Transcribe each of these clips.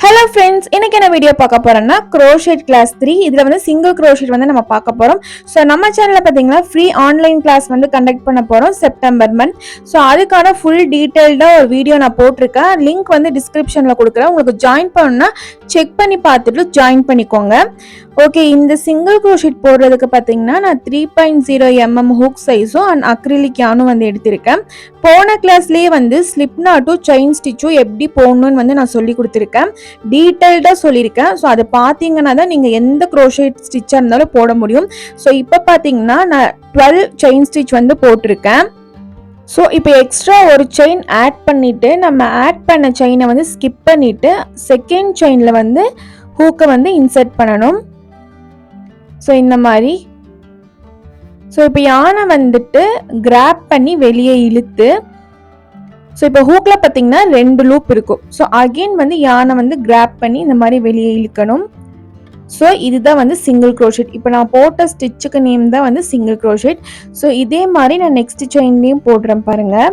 Hello friends, இன்னைக்கு என்ன video பார்க்க போறோம்னா க்ரோஷெட் கிளாஸ் 3. இதில் வந்து சிங்கிள் க்ரோஷெட் வந்து நம்ம பார்க்க போகிறோம். ஸோ நம்ம சேனலில் பார்த்தீங்கன்னா ஃப்ரீ ஆன்லைன் கிளாஸ் வந்து கண்டக்ட் பண்ண போகிறோம் செப்டம்பர் மந்த். ஸோ அதுக்கான ஃபுல் டீட்டெயில்டாக ஒரு வீடியோ நான் போட்டிருக்கேன். லிங்க் வந்து டிஸ்கிரிப்ஷனில் கொடுக்குறேன். உங்களுக்கு ஜாயின் பண்ணணும்னா செக் பண்ணி பார்த்துட்டு ஜாயின் பண்ணிக்கோங்க. ஓகே, இந்த சிங்கிள் க்ரோஷெட் போடுறதுக்கு பார்த்தீங்கன்னா நான் 3.0 mm ஹூக் சைஸும் அண்ட் அக்ரிலிக் யானும் வந்து எடுத்திருக்கேன். போன கிளாஸ்லேயே வந்து ஸ்லிப் நாட்டும் செயின் ஸ்டிச்சும் எப்படி போடணும்னு வந்து நான் சொல்லி கொடுத்துருக்கேன். டீட்டெயில்டாக சொல்லியிருக்கேன். ஸோ அதை பார்த்தீங்கன்னா தான் நீங்கள் எந்த க்ரோஷெட் ஸ்டிச்சாக இருந்தாலும் போட முடியும். ஸோ இப்போ பார்த்தீங்கன்னா நான் 12 செயின் ஸ்டிச் வந்து போட்டிருக்கேன். ஸோ இப்போ எக்ஸ்ட்ரா ஒரு செயின் ஆட் பண்ணிவிட்டு நம்ம ஆட் பண்ண செயினை வந்து ஸ்கிப் பண்ணிவிட்டு செகண்ட் செயினில் வந்து ஹூக்கை வந்து இன்சர்ட் பண்ணணும். ஸோ இந்த மாதிரி. ஸோ இப்போ யானை வந்துட்டு கிராப் பண்ணி வெளியே இழுத்து, ஸோ இப்போ ஹூக்கில் பார்த்தீங்கன்னா 2 லூப் இருக்கும். ஸோ அகெயின் வந்து யானை வந்து கிராப் பண்ணி இந்த மாதிரி வெளியே இழுக்கணும். ஸோ இதுதான் வந்து சிங்கிள் க்ரோஷெட். இப்போ நான் போட்ட ஸ்டிச்சுக்கு நேம் தான் வந்து சிங்கிள் க்ரோஷெட். ஸோ இதே மாதிரி நான் நெக்ஸ்ட் செயின்லேயும் போடுறேன் பாருங்கள்.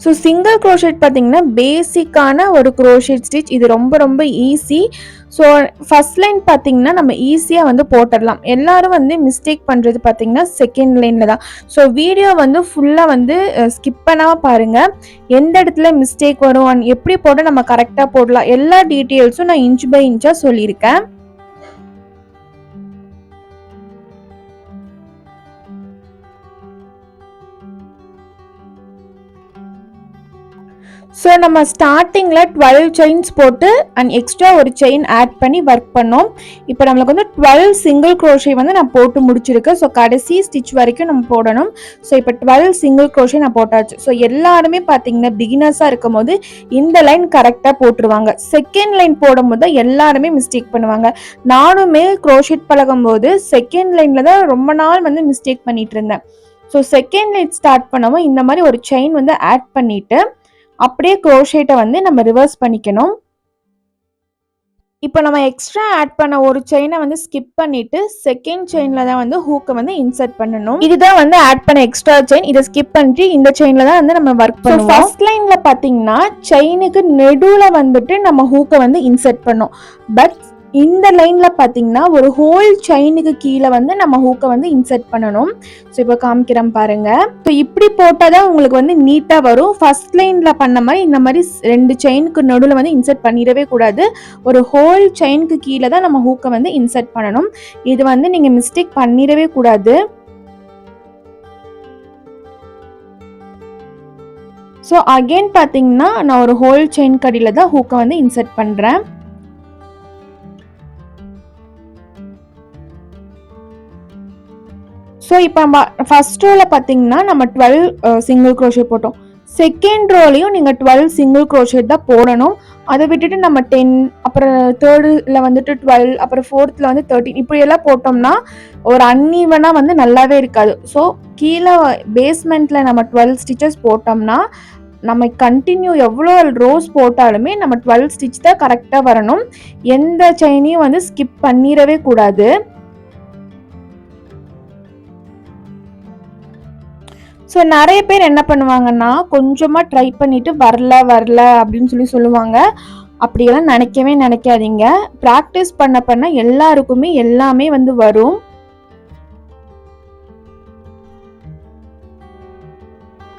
ஸோ சிங்கிள் க்ரோஷெட் பார்த்தீங்கன்னா பேசிக்கான ஒரு க்ரோஷெட் ஸ்டிச். இது ரொம்ப ரொம்ப ஈஸி. ஸோ ஃபர்ஸ்ட் லைன் பார்த்தீங்கன்னா நம்ம ஈஸியாக வந்து போட்டுடலாம். எல்லாரும் வந்து மிஸ்டேக் பண்ணுறது பார்த்தீங்கன்னா செகண்ட் லைனில் தான். ஸோ வீடியோ வந்து ஃபுல்லாக வந்து ஸ்கிப் பண்ணாமல் பாருங்கள். எந்த இடத்துல மிஸ்டேக் வரும், எப்படி போட நம்ம கரெக்டாக போடலாம், எல்லா டீட்டெயில்ஸும் நான் இன்ச் பை இன்ச்சாக சொல்லியிருக்கேன். ஸோ நம்ம ஸ்டார்டிங்கில் 12 செயின்ஸ் போட்டு அண்ட் எக்ஸ்ட்ரா ஒரு செயின் ஆட் பண்ணி ஒர்க் பண்ணோம். இப்போ நம்மளுக்கு வந்து 12 சிங்கிள் க்ரோஷே வந்து நான் போட்டு முடிச்சிருக்கேன். ஸோ கடைசி ஸ்டிச் வரைக்கும் நம்ம போடணும். ஸோ இப்போ 12 சிங்கிள் க்ரோஷே நான் போட்டாச்சு. ஸோ எல்லாருமே பார்த்தீங்கன்னா பிகினர்ஸாக இருக்கும் போது இந்த லைன் கரெக்டாக போட்டுருவாங்க. செகண்ட் லைன் போடும்போது தான் எல்லாருமே மிஸ்டேக் பண்ணுவாங்க. நானுமே க்ரோஷெட் பழகும் போது செகண்ட் லைனில் தான் ரொம்ப நாள் வந்து மிஸ்டேக் பண்ணிட்டு இருந்தேன். ஸோ செகண்ட் லைன் ஸ்டார்ட் பண்ணவும் இந்த மாதிரி ஒரு செயின் வந்து ஆட் பண்ணிவிட்டு அப்படியே க்ரோஷேட்டை வந்து நம்ம ரிவர்ஸ் பண்ணிக்கணும். இப்போ நம்ம எக்ஸ்ட்ரா ஆட் பண்ண ஒரு செயினை வந்து ஸ்கிப் பண்ணிட்டு செகண்ட் செயின்ல தான் வந்து ஹூக்கை வந்து இன்சர்ட் பண்ணணும். இதுதான் வந்து ஆட் பண்ண எக்ஸ்ட்ரா செயின். இதை ஸ்கிப் பண்ணிட்டு இந்த செயின்ல தான் வந்து நம்ம ஒர்க் பண்ணுவோம். ஃபர்ஸ்ட் லைன்ல பாத்தீங்கன்னா செயினுக்கு நெடுவுல வந்துட்டு நம்ம ஹூக்கை வந்து இன்சர்ட் பண்ணோம். பட் இந்த லைன்ல பாத்தீங்கன்னா ஒரு ஹோல் செயினுக்கு கீழே வந்து நம்ம ஹூக்கை வந்து இன்சர்ட் பண்ணணும். ஸோ இப்போ காமிக்கிறேன் பாருங்க. ஸோ இப்படி போட்டாதான் உங்களுக்கு வந்து நீட்டா வரும். ஃபர்ஸ்ட் லைன்ல பண்ண மாதிரி இந்த மாதிரி 2 செயினுக்கு நடுவில் வந்து இன்சர்ட் பண்ணிடவே கூடாது. ஒரு ஹோல் செயினுக்கு கீழே தான் நம்ம ஹூக்கை வந்து இன்சர்ட் பண்ணணும். இது வந்து நீங்க மிஸ்டேக் பண்ணிடவே கூடாது. ஸோ அகெயின் பாத்தீங்கன்னா நான் ஒரு ஹோல் செயின் கடியில தான் ஹூக்கை வந்து இன்சர்ட் பண்றேன். ஸோ இப்போ நம்ம ஃபர்ஸ்ட் ரோவில் பார்த்தீங்கன்னா நம்ம 12 சிங்கிள் க்ரோஷேட் போட்டோம். செகண்ட் ரோலையும் நீங்கள் 12 சிங்கிள் க்ரோஷேட் தான் போடணும். அதை விட்டுட்டு நம்ம 10, அப்புறம் தேர்டில் வந்துட்டு 12, அப்புறம் ஃபோர்த்தில் வந்து 13 இப்படியெல்லாம் போட்டோம்னா ஒரு அன்ஈவனாக வந்து நல்லாவே இருக்காது. ஸோ கீழே பேஸ்மெண்ட்டில் நம்ம 12 ஸ்டிச்சஸ் போட்டோம்னா நம்ம கண்டினியூ எவ்வளோ ரோஸ் போட்டாலுமே நம்ம 12 ஸ்டிச் தான் கரெக்டாக வரணும். எந்த செயினையும் வந்து ஸ்கிப் பண்ணிடவே கூடாது. ஸோ நிறைய பேர் என்ன பண்ணுவாங்கன்னா கொஞ்சமாக ட்ரை பண்ணிட்டு வரல அப்படின்னு சொல்லுவாங்க. அப்படியெல்லாம் நினைக்கவே நினைக்காதீங்க. ப்ராக்டிஸ் பண்ண எல்லாருக்குமே எல்லாமே வந்து வரும்.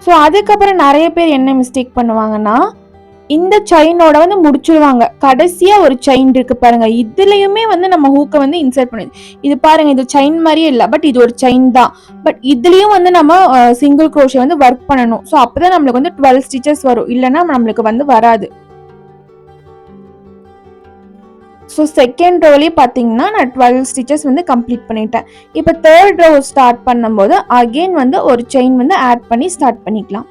ஸோ அதுக்கப்புறம் நிறைய பேர் என்ன மிஸ்டேக் பண்ணுவாங்கன்னா இந்த செயினோட வந்து முடிச்சிருவாங்க. கடைசியா ஒரு செயின் இருக்கு பாருங்க, இதுலயுமே வந்து நம்ம ஹூக்கை வந்து இன்சர்ட் பண்ணுது. இது பாருங்க, இது செயின் மாதிரியே இல்லை, பட் இது ஒரு செயின் தான். பட் இதுலயும் வந்து நம்ம சிங்கிள் க்ரோஷே வந்து ஒர்க் பண்ணணும். ஸோ அப்பதான் நம்மளுக்கு வந்து 12 ஸ்டிச்சஸ் வரும், இல்லைன்னா நம்மளுக்கு வந்து வராது. ஸோ செகண்ட் ரோலயே பார்த்தீங்கன்னா நான் 12 ஸ்டிச்சஸ் வந்து கம்ப்ளீட் பண்ணிட்டேன். இப்போ தேர்ட் ரோ ஸ்டார்ட் பண்ணும்போது அகெயின் வந்து ஒரு செயின் வந்து ஆட் பண்ணி ஸ்டார்ட் பண்ணிக்கலாம்.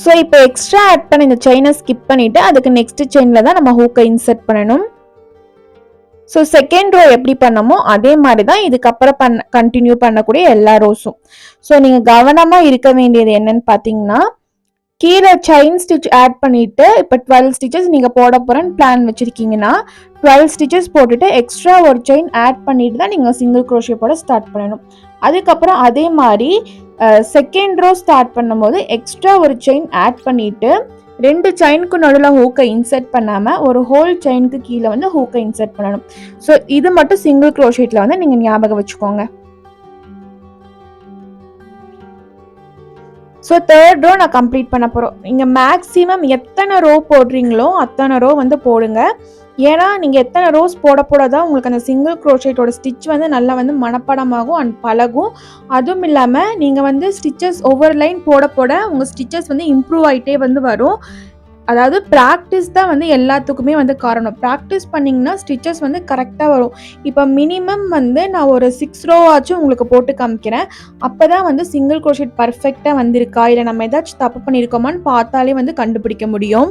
ஸோ இப்போ எக்ஸ்ட்ரா ஆட் பண்ண இந்த செயினை ஸ்கிப் பண்ணிட்டு அதுக்கு நெக்ஸ்ட் செயின்ல தான் நம்ம ஹூக்கை இன்சர்ட் பண்ணணும். ஸோ செகண்ட் ரோ எப்படி பண்ணமோ அதே மாதிரி தான் இதுக்கப்புறம் கண்டினியூ பண்ணக்கூடிய எல்லா ரோஸும். ஸோ நீங்கள் கவனமாக இருக்க வேண்டியது என்னன்னு பார்த்தீங்கன்னா கீழே செயின் ஸ்டிச் ஆட் பண்ணிவிட்டு இப்போ 12 ஸ்டிச்சஸ் நீங்கள் போட போகிறேன்னு பிளான் வச்சுருக்கீங்கன்னா 12 ஸ்டிச்சஸ் போட்டுட்டு எக்ஸ்ட்ரா ஒரு செயின் ஆட் பண்ணிட்டு தான் நீங்கள் சிங்கிள் க்ரோஷே போட ஸ்டார்ட் பண்ணணும். அதுக்கப்புறம் அதே மாதிரி செகண்ட் ரோ ஸ்டார்ட் பண்ணும்போது எக்ஸ்ட்ரா ஒரு செயின் ஆட் பண்ணிவிட்டு 2 செயினுக்கு நடுவில் ஹூக்கை இன்சர்ட் பண்ணாமல் ஒரு ஹோல் செயினுக்கு கீழே வந்து ஹூக்கை இன்சர்ட் பண்ணணும். ஸோ இது மட்டும் சிங்கிள் க்ரோஷேட்டில் வந்து நீங்கள் ஞாபகம் வச்சுக்கோங்க. ஸோ தேர்ட் ரோ நான் கம்ப்ளீட் பண்ண போகிறோம். நீங்கள் மேக்ஸிமம் எத்தனை ரோ போடுறீங்களோ அத்தனை ரோ வந்து போடுங்க. ஏன்னா நீங்கள் எத்தனை ரோஸ் போட தான் உங்களுக்கு அந்த சிங்கிள் க்ரோஷேட்டோட ஸ்டிச் வந்து நல்லா வந்து மனப்பாடமாகும் அண்ட் பழகும். அதுவும் இல்லாமல் நீங்கள் வந்து ஸ்டிச்சஸ் ஒவ்வொரு லைன் போட உங்கள் ஸ்டிச்சஸ் வந்து இம்ப்ரூவ் ஆகிட்டே வந்து வரும். அதாவது ப்ராக்டிஸ் தான் வந்து எல்லாத்துக்குமே வந்து காரணம். ப்ராக்டிஸ் பண்ணிங்கன்னா ஸ்டிச்சஸ் வந்து கரெக்டாக வரும். இப்போ மினிமம் வந்து நான் ஒரு 6 ரோ ஆச்சும் உங்களுக்கு போட்டு காமிக்கிறேன். அப்போ தான் வந்து சிங்கிள் க்ரோஷேட் பர்ஃபெக்டாக வந்திருக்கா இல்லை நம்ம ஏதாச்சும் தப்பு பண்ணியிருக்கோமான்னு பார்த்தாலே வந்து கண்டுபிடிக்க முடியும்.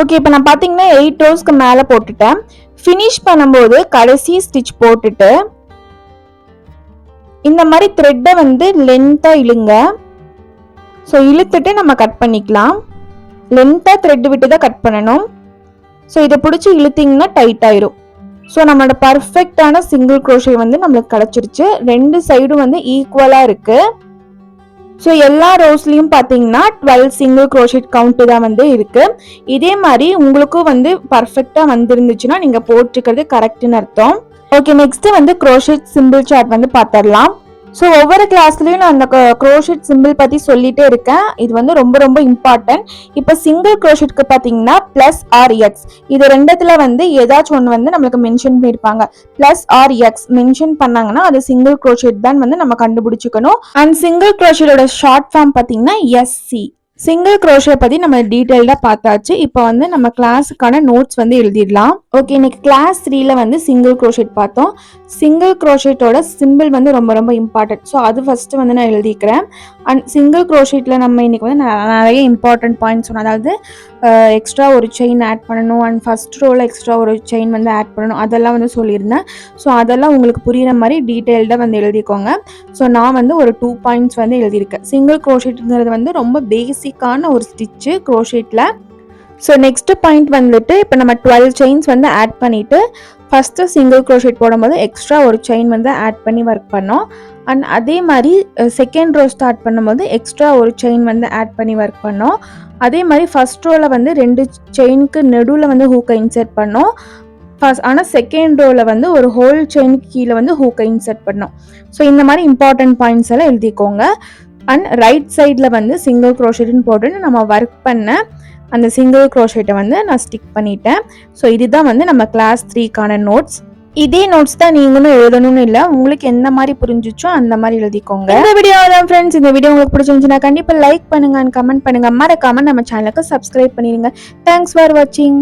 ஓகே, இப்போ நான் பார்த்தீங்கன்னா 8 ரோஸ்க்கு மேலே போட்டுட்டேன். ஃபினிஷ் பண்ணும்போது கடைசி ஸ்டிச் போட்டுட்டு இந்த மாதிரி த்ரெட்டை வந்து லென்த்தாக இழுங்க. ஸோ இழுத்துட்டு நம்ம கட் பண்ணிக்கலாம். லென்த்தாக த்ரெட் விட்டு தான் கட் பண்ணணும். ஸோ இதை பிடிச்சி இழுத்திங்கன்னா டைட் ஆயிரும். ஸோ நம்மளோட பர்ஃபெக்டான சிங்கிள் க்ரோஷே வந்து நம்மளுக்கு கிடச்சிருச்சு. 2 சைடும் வந்து ஈக்குவலாக இருக்குது. ஸோ எல்லா ரோஸ்லையும் பார்த்தீங்கன்னா 12 சிங்கிள் க்ரோஷேட் கவுண்ட்டு தான் வந்து இருக்குது. இதே மாதிரி உங்களுக்கும் வந்து பர்ஃபெக்டாக வந்துருந்துச்சுன்னா நீங்கள் போட்டுக்கிறது கரெக்டுன்னு அர்த்தம். ஓகே, நெக்ஸ்ட்டு வந்து க்ரோஷேட் சிம்பிள் சார்ட் வந்து பார்த்துடலாம். ஸோ ஒவ்வொரு கிளாஸ்லையும் நான் அந்த க்ரோஷேட் சிம்பிள் பற்றி சொல்லிகிட்டே இருக்கேன். இது வந்து ரொம்ப ரொம்ப இம்பார்ட்டன்ட். இப்போ சிங்கிள் க்ரோஷேட்க்கு பார்த்தீங்கன்னா ப்ளஸ் ஆர் எக்ஸ் இது ரெண்டத்தில் வந்து ஏதாச்சும் ஒன்று வந்து நம்மளுக்கு மென்ஷன் பண்ணியிருப்பாங்க. ப்ளஸ் ஆர் எக்ஸ் மென்ஷன் பண்ணாங்கன்னா அது சிங்கிள் க்ரோஷேட் தான் வந்து நம்ம கண்டுபிடிச்சிக்கணும். அண்ட் சிங்கிள் க்ரோஷேட்டோட ஷார்ட் ஃபார்ம் பார்த்தீங்கன்னா எஸ்சி. சிங்கிள் க்ரோஷே பற்றி நம்ம டீட்டெயில்டாக பார்த்தாச்சு. இப்போ வந்து நம்ம கிளாஸுக்கான நோட்ஸ் வந்து எழுதிடலாம். ஓகே, இன்னைக்கு கிளாஸ் 3ல வந்து சிங்கிள் க்ரோஷேட் பார்த்தோம். சிங்கிள் க்ரோஷேட்டோட சிம்பிள் வந்து ரொம்ப ரொம்ப இம்பார்ட்டன்ட். ஸோ அது ஃபஸ்ட்டு வந்து நான் எழுதிக்கிறேன். அண்ட் சிங்கிள் க்ரோஷேட்டில் நம்ம இன்னைக்கு வந்து நிறைய இம்பார்ட்டன்ட் பாயிண்ட்ஸ் சொன்னோம். அதாவது எக்ஸ்ட்ரா ஒரு செயின் ஆட் பண்ணணும் அண்ட் ஃபஸ்ட் ரோவில் எக்ஸ்ட்ரா ஒரு செயின் வந்து ஆட் பண்ணணும், அதெல்லாம் வந்து சொல்லியிருந்தேன். ஸோ அதெல்லாம் உங்களுக்கு புரிகிற மாதிரி டீட்டெயில்டாக வந்து எழுதிக்கோங்க. ஸோ நான் வந்து ஒரு 2 பாயிண்ட்ஸ் வந்து எழுதியிருக்கேன். சிங்கிள் க்ரோஷேட்டுங்கிறது வந்து ரொம்ப பேசிக்கான ஒரு ஸ்டிச்சு க்ரோஷேட்டில். ஸோ நெக்ஸ்ட் பாயிண்ட் வந்துட்டு இப்போ நம்ம 12 செயின்ஸ் வந்து ஆட் பண்ணிவிட்டு ஃபஸ்ட்டு சிங்கிள் க்ரோஷேட் போடும்போது எக்ஸ்ட்ரா ஒரு செயின் வந்து ஆட் பண்ணி ஒர்க் பண்ணோம். அண்ட் அதே மாதிரி செகண்ட் ரோ ஸ்டார்ட் பண்ணும்போது எக்ஸ்ட்ரா ஒரு செயின் வந்து ஆட் பண்ணி ஒர்க் பண்ணோம். அதே மாதிரி ஃபஸ்ட் ரோவில் வந்து 2 செயினுக்கு நடுவில் வந்து ஹூக்கை இன்சர்ட் பண்ணோம். ஆனால் செகண்ட் ரோவில் வந்து ஒரு ஹோல் செயினுக்கு கீழே வந்து ஹூக்கை இன்சர்ட் பண்ணோம். ஸோ இந்த மாதிரி இம்பார்ட்டன்ட் பாயிண்ட்ஸ் எல்லாம் எழுதிக்கோங்க. அண்ட் ரைட் சைடில் வந்து சிங்கிள் க்ரோஷேட்னு போட்டு நம்ம ஒர்க் பண்ண அந்த சிங்கிள் க்ரோஷேட்டை வந்து நான் ஸ்டிக் பண்ணிட்டேன். ஸோ இதுதான் வந்து நம்ம கிளாஸ் 3க்கான நோட்ஸ். இதே நோட்ஸ் தான் நீங்களும் எழுதணும்னு இல்லை, உங்களுக்கு எந்த மாதிரி புரிஞ்சிச்சோ அந்த மாதிரி எழுதிக்கோங்க. இந்த வீடியோ தான் ஃப்ரெண்ட்ஸ். இந்த வீடியோ உங்களுக்கு பிடிச்சிருந்துச்சுன்னா கண்டிப்பாக லைக் பண்ணுங்க அண்ட் கமெண்ட் பண்ணுங்க. மறக்காம நம்ம சேனலுக்கு சப்ஸ்கிரைப் பண்ணிடுங்க. தேங்க்ஸ் ஃபார் வாட்சிங்.